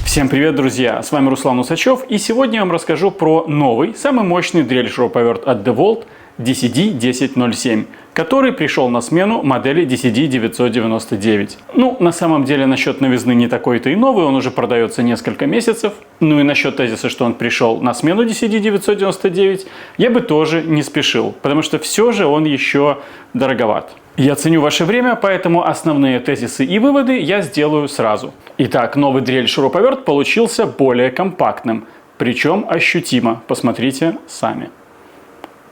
Всем привет, друзья! С вами Руслан Усачев, и сегодня я вам расскажу про новый, самый мощный дрель-шуруповерт от DeWalt DCD-1007, который пришел на смену модели DCD-999. Ну, на самом деле, насчет новизны не такой-то и новый, он уже продается несколько месяцев. Ну и насчет тезиса, что он пришел на смену DCD-999, я бы тоже не спешил, потому что все же он еще дороговат. Я ценю ваше время, поэтому основные тезисы и выводы я сделаю сразу. Итак, новый дрель-шуруповерт получился более компактным, причем ощутимо. Посмотрите сами.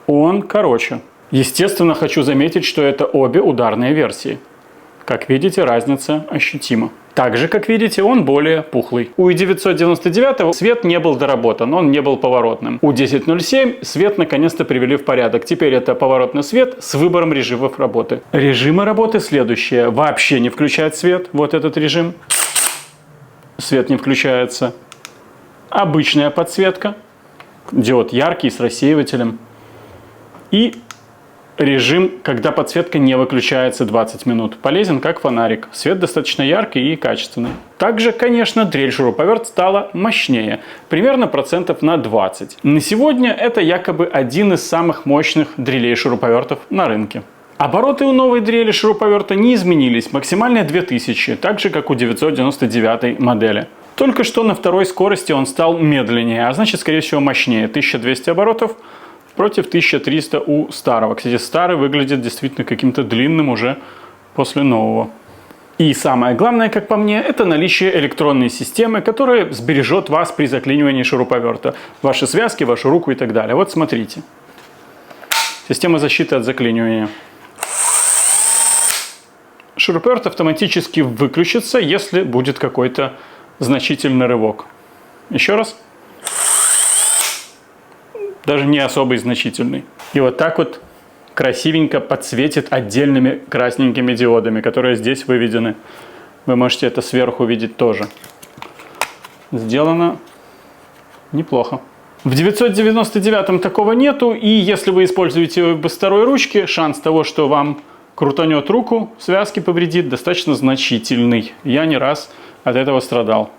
Он короче. Естественно, хочу заметить, что это обе ударные версии. Как видите, разница ощутима. Также, как видите, он более пухлый. У i999 свет не был доработан, он не был поворотным. У 1007 свет наконец-то привели в порядок. Теперь это поворотный свет с выбором режимов работы. Режимы работы следующие. Вообще не включать свет, вот этот режим. Свет не включается. Обычная подсветка. Диод яркий, с рассеивателем. И режим, когда подсветка не выключается 20 минут. Полезен как фонарик. Свет достаточно яркий и качественный. Также, конечно, дрель-шуруповерт стала мощнее. Примерно процентов на 20. На сегодня это якобы один из самых мощных дрелей-шуруповертов на рынке. Обороты у новой дрели шуруповерта не изменились. Максимальные 2000, так же как у 999 модели. Только что на второй скорости он стал медленнее, а значит, скорее всего, мощнее. 1200 оборотов против 1300 у старого. Кстати, старый выглядит действительно каким-то длинным уже после нового. И самое главное, как по мне, это наличие электронной системы, которая сбережет вас при заклинивании шуруповерта. Ваши связки, вашу руку и так далее. Вот смотрите. Система защиты от заклинивания. Шуруповерт автоматически выключится, если будет какой-то значительный рывок. Еще раз. Даже не особо значительный. И вот так вот красивенько подсветит отдельными красненькими диодами, которые здесь выведены. Вы можете это сверху видеть тоже. Сделано неплохо. В 999 такого нету, и если вы используете без второй ручки, шанс того, что вам крутанет руку, связки повредит, достаточно значительный. Я не раз от этого страдал.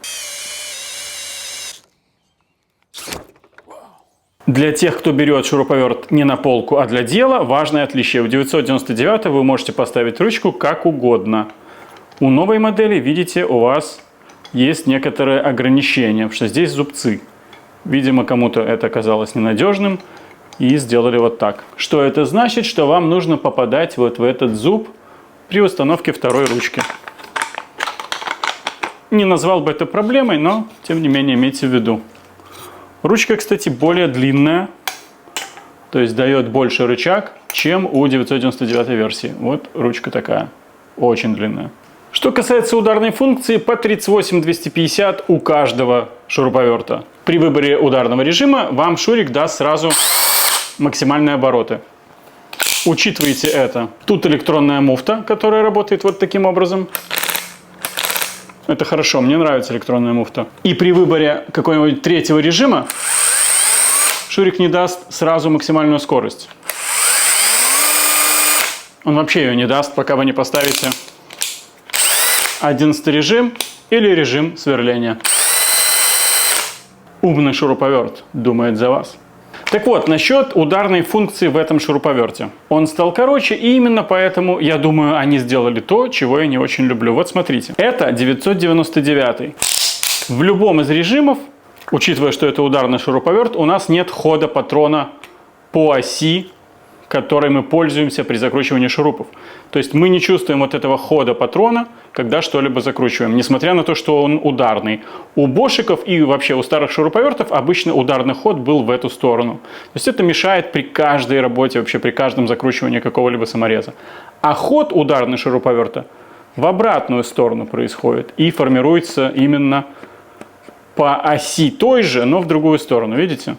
Для тех, кто берет шуруповерт не на полку, а для дела, важное отличие. У 999 вы можете поставить ручку как угодно. У новой модели, видите, у вас есть некоторые ограничения, потому что здесь зубцы. Видимо, кому-то это оказалось ненадежным и сделали вот так. Что это значит? Что вам нужно попадать вот в этот зуб при установке второй ручки. Не назвал бы это проблемой, но тем не менее имейте в виду. Ручка, кстати, более длинная, то есть дает больше рычаг, чем у 999 версии. Вот ручка такая, очень длинная. Что касается ударной функции, по 38-250 у каждого шуруповерта. При выборе ударного режима вам шурик даст сразу максимальные обороты. Учитывайте это. Тут электронная муфта, которая работает вот таким образом. Это хорошо, мне нравится электронная муфта. И при выборе какого-нибудь третьего режима шурик не даст сразу максимальную скорость. Он вообще ее не даст, пока вы не поставите 11 режим или режим сверления. Умный шуруповерт думает за вас. Так вот, насчет ударной функции в этом шуруповерте. Он стал короче, и именно поэтому, я думаю, они сделали то, чего я не очень люблю. Вот смотрите. Это 999. В любом из режимов, учитывая, что это ударный шуруповерт, у нас нет хода патрона по оси, которой мы пользуемся при закручивании шурупов. То есть мы не чувствуем вот этого хода патрона, когда что-либо закручиваем, несмотря на то, что он ударный. У бошиков и вообще у старых шуруповертов обычно ударный ход был в эту сторону. То есть это мешает при каждой работе, вообще при каждом закручивании какого-либо самореза. А ход ударного шуруповерта в обратную сторону происходит и формируется именно по оси той же, но в другую сторону. Видите?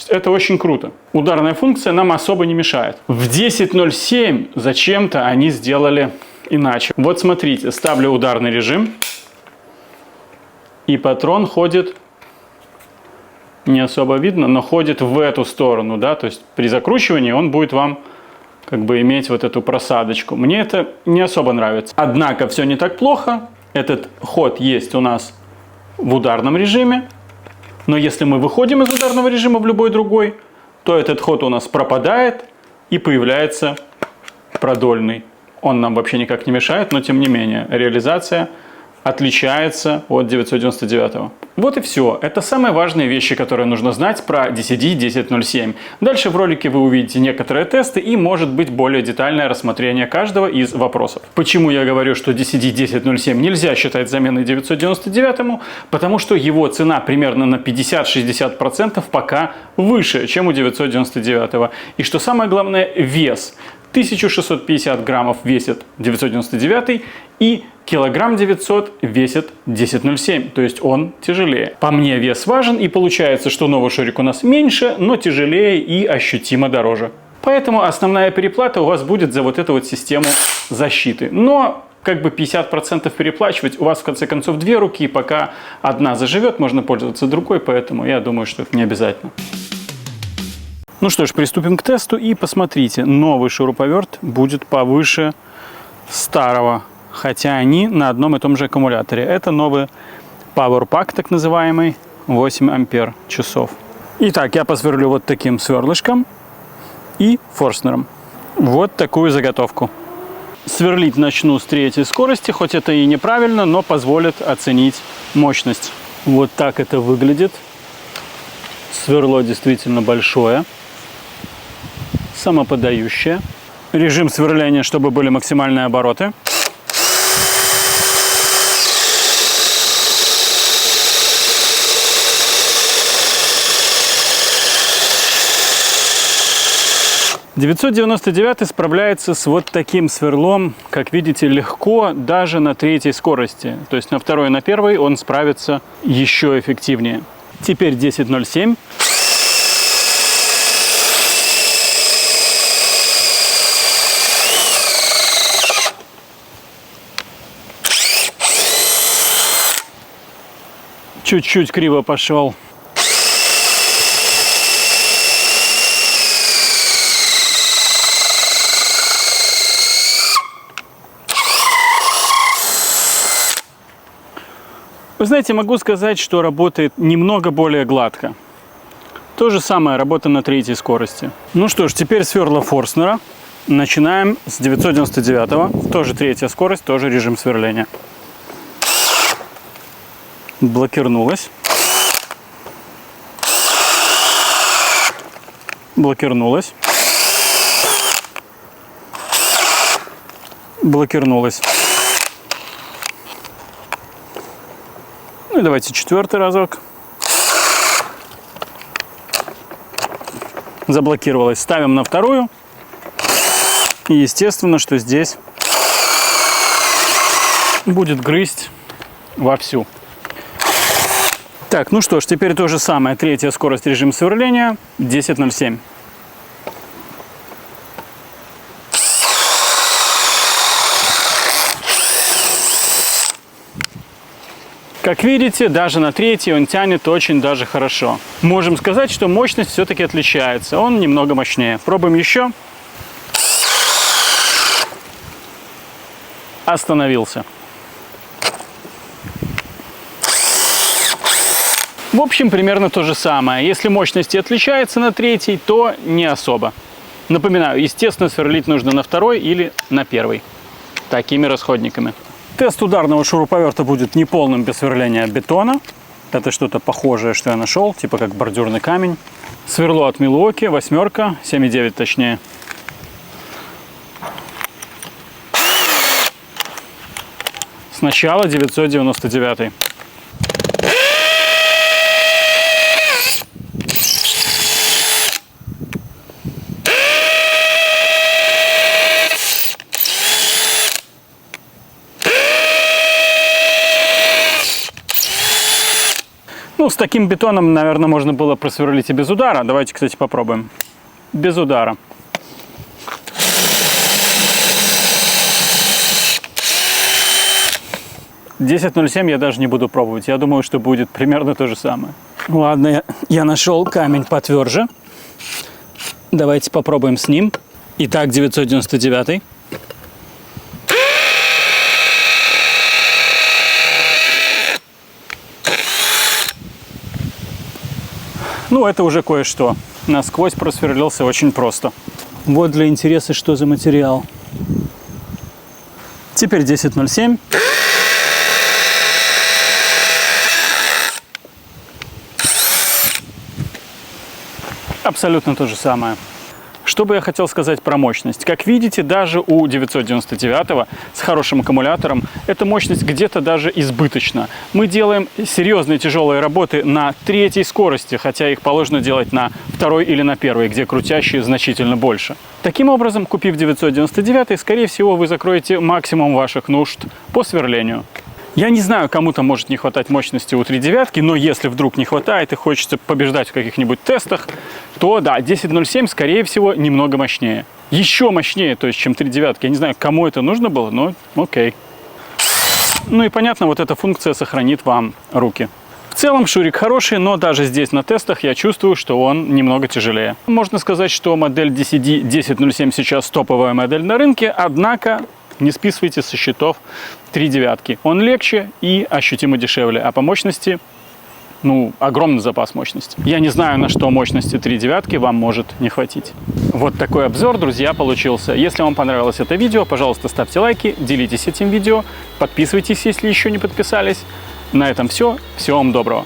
Это очень круто. Ударная функция нам особо не мешает. В 1007 зачем-то они сделали иначе. Вот смотрите, ставлю ударный режим. И патрон ходит, не особо видно, но ходит в эту сторону. Да? То есть при закручивании он будет вам как бы иметь вот эту просадочку. Мне это не особо нравится. Однако все не так плохо. Этот ход есть у нас в ударном режиме. Но если мы выходим из ударного режима в любой другой, то этот ход у нас пропадает и появляется продольный. Он нам вообще никак не мешает, но тем не менее реализация отличается от 999. Вот и все. Это самые важные вещи, которые нужно знать про DCD 1007. Дальше в ролике вы увидите некоторые тесты и, может быть, более детальное рассмотрение каждого из вопросов. Почему я говорю, что DCD 1007 нельзя считать заменой 999? Потому что его цена примерно на 50-60% пока выше, чем у 999. И что самое главное, вес. 1650 граммов весит 999 и килограмм 900 весит 1007, то есть он тяжелее. По мне вес важен, и получается, что новый шарик у нас меньше, но тяжелее и ощутимо дороже. Поэтому основная переплата у вас будет за вот эту вот систему защиты. Но как бы 50% переплачивать, у вас в конце концов две руки, пока одна заживет, можно пользоваться другой, поэтому я думаю, что это не обязательно. Ну что ж, приступим к тесту и посмотрите, новый шуруповерт будет повыше старого, хотя они на одном и том же аккумуляторе. Это новый Power Pack, так называемый, 8 ампер часов. Итак, я посверлю вот таким сверлышком и форстнером. Вот такую заготовку. Сверлить начну с 3-й скорости, хоть это и неправильно, но позволит оценить мощность. Вот так это выглядит. Сверло действительно большое. Самоподающее. Режим сверления, чтобы были максимальные обороты. «999» справляется с вот таким сверлом, как видите, легко даже на 3-й скорости. То есть на 2-й и на 1-й он справится еще эффективнее. Теперь 1007. Чуть-чуть криво пошел. Вы знаете, могу сказать, что работает немного более гладко. То же самое работа на 3-й скорости. Ну что ж, теперь сверла форстнера. Начинаем с 999. Тоже 3-я скорость, тоже режим сверления. Блокирнулась. Блокирнулась. Блокирнулась. Ну и давайте 4-й разок. Заблокировалась. Ставим на 2-ю. И естественно, что здесь будет грызть вовсю. Так, ну что ж, теперь то же самое. 3-я скорость, режим сверления, 1007. Как видите, даже на 3-й он тянет очень даже хорошо. Можем сказать, что мощность все-таки отличается. Он немного мощнее. Пробуем еще. Остановился. В общем, примерно то же самое. Если мощность отличается на 3-й, то не особо. Напоминаю, естественно, сверлить нужно на 2-й или на 1-й. Такими расходниками. Тест ударного шуруповерта будет неполным без сверления бетона. Это что-то похожее, что я нашел, типа как бордюрный камень. Сверло от Milwaukee, 8, 7,9 точнее. Сначала 999. Ну, с таким бетоном, наверное, можно было просверлить и без удара. Давайте, кстати, попробуем. Без удара. «1007» я даже не буду пробовать. Я думаю, что будет примерно то же самое. Ладно, я нашел камень потверже. Давайте попробуем с ним. Итак, 999. Ну, это уже кое-что. Насквозь просверлился очень просто. Вот для интереса, что за материал. Теперь 10.07. Абсолютно то же самое. Что бы я хотел сказать про мощность? Как видите, даже у 999 с хорошим аккумулятором эта мощность где-то даже избыточна. Мы делаем серьезные тяжелые работы на 3-й скорости, хотя их положено делать на 2-й или на 1-й, где крутящие значительно больше. Таким образом, купив 999, скорее всего, вы закроете максимум ваших нужд по сверлению. Я не знаю, кому-то может не хватать мощности у 3.9, но если вдруг не хватает и хочется побеждать в каких-нибудь тестах, то да, 10.07, скорее всего, немного мощнее. Еще мощнее, то есть, чем 3.9. Я не знаю, кому это нужно было, но окей. Ну и понятно, вот эта функция сохранит вам руки. В целом шурик хороший, но даже здесь на тестах я чувствую, что он немного тяжелее. Можно сказать, что модель DCD 1007 сейчас топовая модель на рынке, однако не списывайте со счетов 3.9. Он легче и ощутимо дешевле, а по мощности, ну, огромный запас мощности. Я не знаю, на что мощности 3.9 вам может не хватить. Вот такой обзор, друзья, получился. Если вам понравилось это видео, пожалуйста, ставьте лайки, делитесь этим видео, подписывайтесь, если еще не подписались. На этом все. Всего вам доброго.